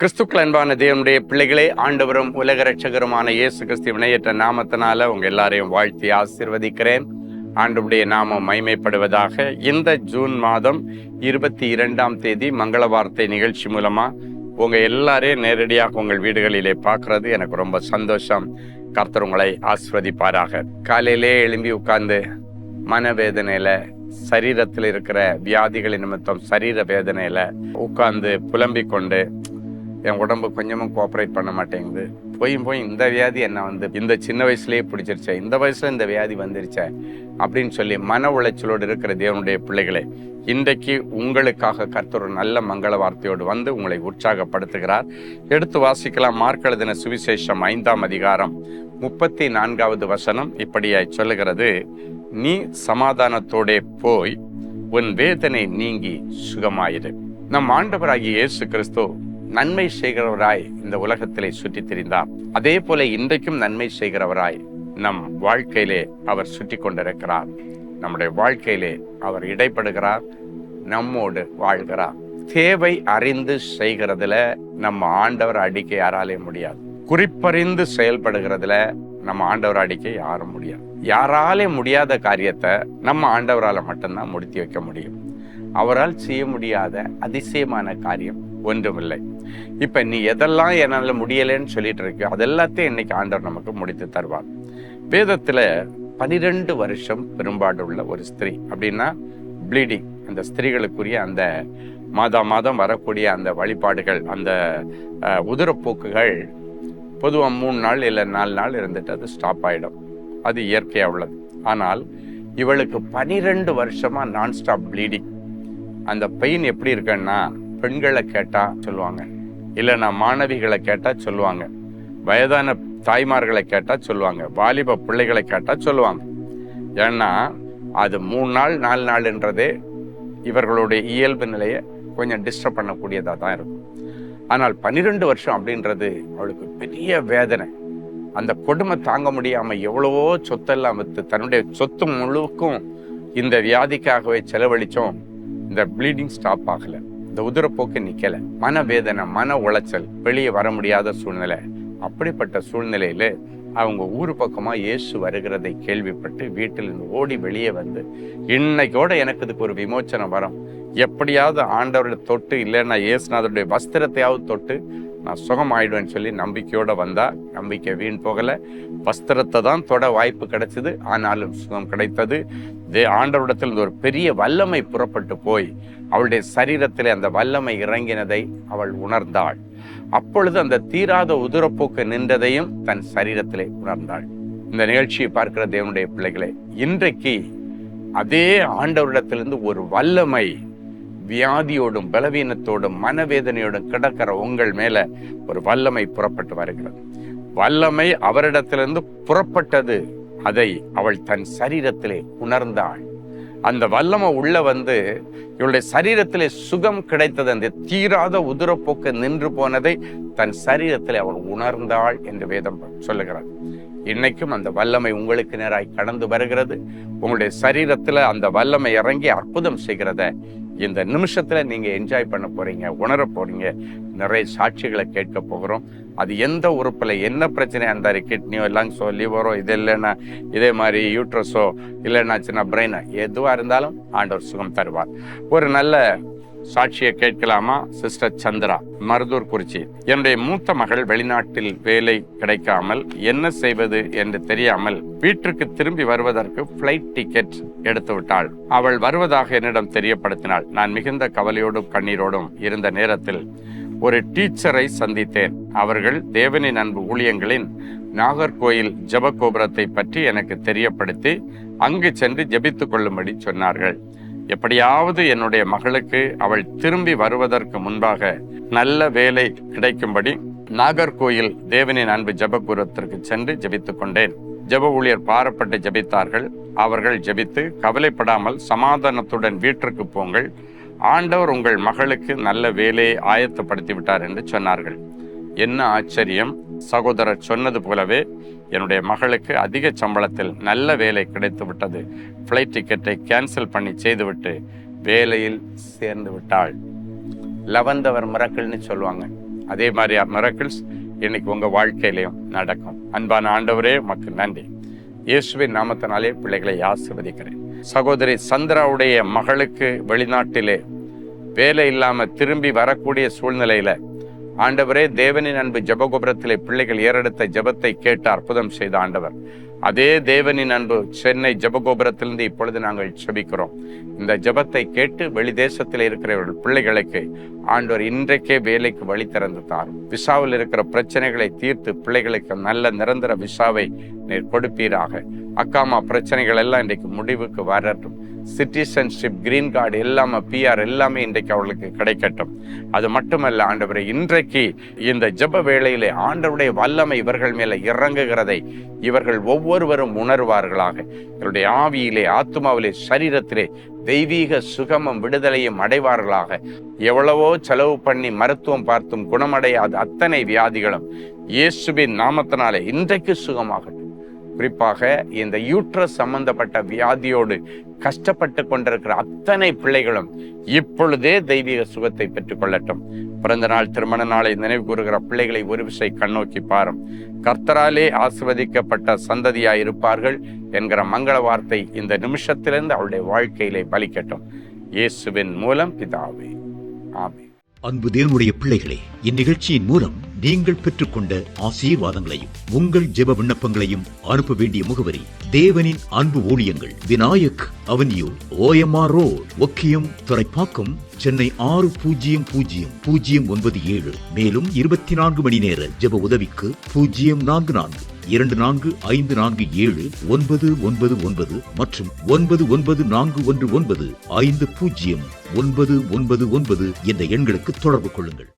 கிறிஸ்துக்கள் அன்பான தேவனுடைய பிள்ளைகளே, ஆண்டவரும் உலக ரட்சகருமான இயேசு கிறிஸ்து வினையற்ற நாமத்தினால உங்க எல்லாரையும் வாழ்த்தி ஆசீர்வதிக்கிறேன். ஆண்டவருடைய நாமம் மைமைப்படுவதாக. இந்த ஜூன் மாதம் 22ஆம் தேதி மங்கள வார்த்தை நிகழ்ச்சி மூலமா உங்க எல்லாரையும் நேரடியாக உங்கள் வீடுகளிலே பார்க்கறது எனக்கு ரொம்ப சந்தோஷம். கர்த்தர் உங்களை ஆசீர்வதிப்பாராக. காலையிலே எழும்பி உட்கார்ந்து மனவேதனையில, சரீரத்தில் இருக்கிற வியாதிகளின் நிமித்தம் சரீர வேதனையில உட்கார்ந்து புலம்பிக் கொண்டு என் உடம்பு கொஞ்சமும் கோஆப்ரேட் பண்ண மாட்டேங்குது, போய் இந்த வியாதி என்ன இந்த சின்ன வயசுலயே பிடிச்சிருச்சே, இந்த வயசுல இந்த வியாதி வந்துருச்சே அப்படின்னு சொல்லி மன உளைச்சலோடு இருக்கிற தேவனுடைய பிள்ளைகளே, இன்றைக்கு உங்களுக்காக கர்த்தர் ஒரு நல்ல மங்கள வார்த்தையோடு வந்து உங்களை உற்சாகப்படுத்துகிறார். எடுத்து வாசிக்கலாம். மார்க் எழுதின சுவிசேஷம் 5ஆம் அதிகாரம் 34வது வசனம் இப்படியாய் சொல்லுகிறது: நீ சமாதானத்தோடே போய் உன் வேதனை நீங்கி சுகமாயிரு. நம் ஆண்டவராகிய இயேசு கிறிஸ்து நன்மை செய்கிறவராய் இந்த உலகத்திலே சுற்றி திரிந்தார். அதே போல இன்றைக்கும் நன்மை செய்கிறவராய் நம் வாழ்க்கையிலே அவர் சுற்றி கொண்டிருக்கிறார். நம்முடைய வாழ்க்கையிலே அவர் இடைப்படுகிறார், நம்மோடு வாழ்கிறார். தேவை அறிந்து செய்கிறதுல நம்ம ஆண்டவர் அடிக்க யாராலே முடியாது. குறிப்பறிந்து செயல்படுகிறதுல நம்ம ஆண்டவர் அடிக்க யாரும் முடியாது. யாராலே முடியாத காரியத்தை நம்ம ஆண்டவரால மட்டும்தான் முடித்து வைக்க முடியும். அவரால் செய்ய முடியாத அதிசயமான காரியம் ஒன்றுமில்லை. இப்ப நீ எதெல்லாம் என்னால முடியலைன்னு சொல்லிட்டு இருக்கியோ அதெல்லாத்தையும் இன்னைக்கு ஆண்டவர் நமக்கு முடித்து தருவார். வேதத்துல 12 வருஷம் பெரும்பாடு உள்ள ஒரு ஸ்திரீ அப்படின்னா ப்ளீடிங், அந்த ஸ்திரீகளுக்குரிய அந்த மாதம் வரக்கூடிய அந்த வழிபாடுகள், அந்த உதிரப்போக்குகள் பொதுவாக 3 நாள் இல்லை 4 நாள் இருந்துட்டு அது ஸ்டாப் ஆயிடும். அது இயற்கையா உள்ளது. ஆனால் இவளுக்கு 12 வருஷமா நான் ஸ்டாப் ப்ளீடிங். அந்த பெயின் எப்படி இருக்குன்னா, பெண்களை கேட்டா சொல்லுவாங்க, இல்லைன்னா மாணவிகளை கேட்டா சொல்லுவாங்க, வயதான தாய்மார்களை கேட்டா சொல்லுவாங்க, வாலிப பிள்ளைகளை கேட்டா சொல்லுவாங்க. ஏன்னா அது 3 நாள் 4 நாள்ன்றதே இவர்களுடைய இயல்பு நிலையை கொஞ்சம் டிஸ்டர்ப் பண்ணக்கூடியதா தான் இருக்கும். ஆனால் 12 வருஷம் அப்படின்றது அவளுக்கு பெரிய வேதனை. அந்த கொடுமை தாங்க முடியாம எவ்வளவோ சொத்தெல்லாம் வித்து தன்னுடைய சொத்து முழுக்கும் இந்த வியாதிக்காகவே செலவழிச்சோம். இந்த ப்ளீடிங் ஸ்டாப் ஆகல, இந்த உதிரப்போக்கு நிக்கல, மனவேதனை, மன உளைச்சல், வெளியே வர முடியாத சூழ்நிலை. அப்படிப்பட்ட சூழ்நிலையில அவங்க ஊரு பக்கமா இயேசு வருகிறதை கேள்விப்பட்டு வீட்டிலிருந்து ஓடி வெளியே வந்து, இன்னைக்கோட எனக்கு இதுக்கு ஒரு விமோச்சனம் வரும், எப்படியாவது ஆண்டவருடைய தொட்டு இல்லைன்னா இயேசுநாதருடைய வஸ்திரத்தையாவது தொட்டு நான் சுகம் ஆயிடுவேன்னு சொல்லி நம்பிக்கையோட வந்தா. நம்பிக்கை வீண் போகல. வஸ்திரத்தை தான் தொட வாய்ப்பு கிடைச்சது, ஆனாலும் சுகம் கிடைத்தது. ஆண்டவரிடத்தில் ஒரு பெரிய வல்லமை புறப்பட்டு போய் அவளுடைய சரீரத்திலே அந்த வல்லமை இறங்கினதை அவள் உணர்ந்தாள். அப்பொழுது அந்த தீராத உதிரப்போக்கு நின்றதையும் தன் சரீரத்திலே உணர்ந்தாள். இந்த நிகழ்ச்சியை பார்க்கிற தேவனுடைய பிள்ளைகளே, இன்றைக்கு அதே ஆண்டவரிடத்திலிருந்து ஒரு வல்லமை வியாதியோடும் பலவீனத்தோடும் மனவேதனையோடும் கிடக்கிற உங்கள் மேல ஒரு வல்லமை புறப்பட்டு வருகிறது. வல்லமை அவரிடத்திலிருந்து புறப்பட்டது, அதை அவள் தன் சரீரத்திலே உணர்ந்தாள். அந்த வல்லமை உள்ள வந்து இவளுடைய சரீரத்திலே சுகம் கிடைத்தது. அந்த தீராத உதிரப்போக்கு நின்று போனதை தன் சரீரத்திலே அவள் உணர்ந்தாள் என்று வேதம் சொல்லுகிறார். இன்னைக்கும் அந்த வல்லமை உங்களுக்கு நேராய் கடந்து வருகிறது. உங்களுடைய சரீரத்துல அந்த வல்லமை இறங்கி அற்புதம் செய்கிறத இந்த நிமிஷத்துல நீங்க என்ஜாய் பண்ண போறீங்க, உணர போறீங்க. நிறைய சாட்சிகளை கேட்க போகிறோம். அது எந்த உறுப்புல என்ன பிரச்சனையா இருந்தாரு, கிட்னியோ, லங்ஸோ, லிவரோ, இது இல்லைன்னா இதே மாதிரி யூட்ரஸோ, இல்லைன்னா சின்ன பிரெயினோ, எதுவா இருந்தாலும் ஆண்டவர் சுகம் தருவார். ஒரு நல்ல சாட்சியை கேட்கலாமா? சிஸ்டர் சந்திரா, மருதூர் குறிச்சி. என்னுடைய மூத்த மகள் வெளிநாட்டில் வேலை கிடைக்காமல் என்ன செய்வது என்று தெரியாமல் வீட்டிற்கு திரும்பி வருவதற்கு பிளைட் டிக்கெட் எடுத்து விட்டாள். அவள் வருவதாக என்னிடம் தெரியப்படுத்தினாள். நான் மிகுந்த கவலையோடும் கண்ணீரோடும் இருந்த நேரத்தில் ஒரு டீச்சரை சந்தித்தேன். அவர்கள் தேவனின் அன்பு ஊழியங்களின் நாகர்கோயில் ஜெப கோபுரத்தை பற்றி எனக்கு தெரியப்படுத்தி அங்கு சென்று ஜெபித்துக் கொள்ளும்படி சொன்னார்கள். எப்படியாவது என்னுடைய மகளுக்கு அவள் திரும்பி வருவதற்கு முன்பாக நல்ல வேலை கிடைக்கும்படி நாகர்கோயில் தேவனின் அன்பு ஜெபகூரத்திற்கு சென்று ஜெபித்துக் கொண்டேன். ஜெப ஊழியர் பாரப்பட்டு ஜெபித்தார்கள். அவர்கள் ஜெபித்து, கவலைப்படாமல் சமாதானத்துடன் வீட்டிற்கு போங்கள், ஆண்டவர் உங்கள் மகளுக்கு நல்ல வேலையை ஆயத்தப்படுத்தி விட்டார் என்று சொன்னார்கள். என்ன ஆச்சரியம்! சகோதரர் சொன்னது போலவே என்னுடைய மகளுக்கு அதிக சம்பளத்தில் நல்ல வேலை கிடைத்து விட்டது. ஃப்ளைட் டிக்கெட்டை கேன்சல் பண்ணி செய்துவிட்டு வேலையில் சேர்ந்து விட்டாள். லவந்தவர் மிரக்கல்னு சொல்லுவாங்க. அதே மாதிரி மிரக்கிள்ஸ் இன்னைக்கு உங்க வாழ்க்கையிலையும் நடக்கும். அன்பான ஆண்டவரே, உமக்கு நன்றி. இயேசுவின் நாமத்தினாலே பிள்ளைகளை ஆசீர்வதிக்கிறேன். சகோதரி சந்திராவுடைய மகளுக்கு வெளிநாட்டிலே வேலை இல்லாம திரும்பி வரக்கூடிய சூழ்நிலையில ஆண்டவரே, தேவனின் அன்பு ஜெபகோபுரத்திலே பிள்ளைகள் ஏறெடுத்த ஜெபத்தை கேட்டு அற்புதம் செய்த ஆண்டவர், அதே தேவனின் அன்பு சென்னை ஜெபகோபுரத்திலிருந்து இப்பொழுது நாங்கள் ஜெபிக்கிறோம். இந்த ஜெபத்தை கேட்டு வெளி தேசத்தில் இருக்கிறவர்கள் பிள்ளைகளுக்கு ஆண்டவர் இன்றைக்கே வேலைக்கு வழி திறந்து தாரும். விசாவில் இருக்கிற பிரச்சனைகளை தீர்த்து பிள்ளைகளுக்கு நல்ல நிரந்தர விசாவை நீர் கொடுப்பீராக. அக்காமா பிரச்சனைகள் எல்லாம் இன்றைக்கு முடிவுக்கு வரட்டும். சிட்டிசன்ஷிப், கிரீன் கார்டு எல்லாமே, PR எல்லாமே இன்றைக்கு அவர்களுக்கு கிடைக்கட்டும். அது மட்டுமல்ல ஆண்டவரே, இன்றைக்கு இந்த ஜெப வேளையிலே ஆண்டவருடைய வல்லமை இவர்கள் மேல இறங்குகிறதை இவர்கள் ஒவ்வொருவரும் உணர்வார்களாக. இவருடைய ஆவியிலே, ஆத்துமாவிலே, சரீரத்திலே தெய்வீக சுகமும் விடுதலையும் அடைவார்களாக. எவ்வளவோ செலவு பண்ணி மருத்துவம் பார்த்தும் குணமடையாத அத்தனை வியாதிகளும் இயேசுவின் நாமத்தினாலே இன்றைக்கு சுகமாகட்டும். குறிப்பாக இந்த யூட்ரஸ் சம்பந்தப்பட்ட வியாதியோடு கஷ்டப்பட்டு கொண்டிருக்கிற அத்தனை பிள்ளைகளும் இப்பொழுதே தெய்வீக சுகத்தை பெற்றுக் கொள்ளட்டும். பிறந்த நாள், திருமண நாளை நினைவு கூறுகிற பிள்ளைகளை ஒரு விசை கண்ணோக்கி பாரும். கர்த்தராலே ஆசீர்வதிக்கப்பட்ட சந்ததியாய் இருப்பார்கள் என்கிற மங்கள வார்த்தை இந்த நிமிஷத்திலிருந்து அவருடைய வாழ்க்கையிலே பலிக்கட்டும். இயேசுவின் மூலம் பிதாவே, ஆமென். அன்பு தேவனுடைய பிள்ளைகளே, இந்நிகழ்ச்சியின் மூலம் நீங்கள் பெற்றுக்கொண்ட ஆசீர்வாதங்களையும் உங்கள் ஜெப விண்ணப்பங்களையும் அனுப்ப வேண்டிய முகவரி: தேவனின் அன்பு ஊழியங்கள், Vinayak avenue, OMR road, Okkiyam, Thoraipakkam, Chennai 600097. மேலும் 24 மணி நேர ஜெப உதவிக்கு 044-24547-999 மற்றும் 9941150999 என்ற எண்களுக்கு தொடர்பு கொள்ளுங்கள்.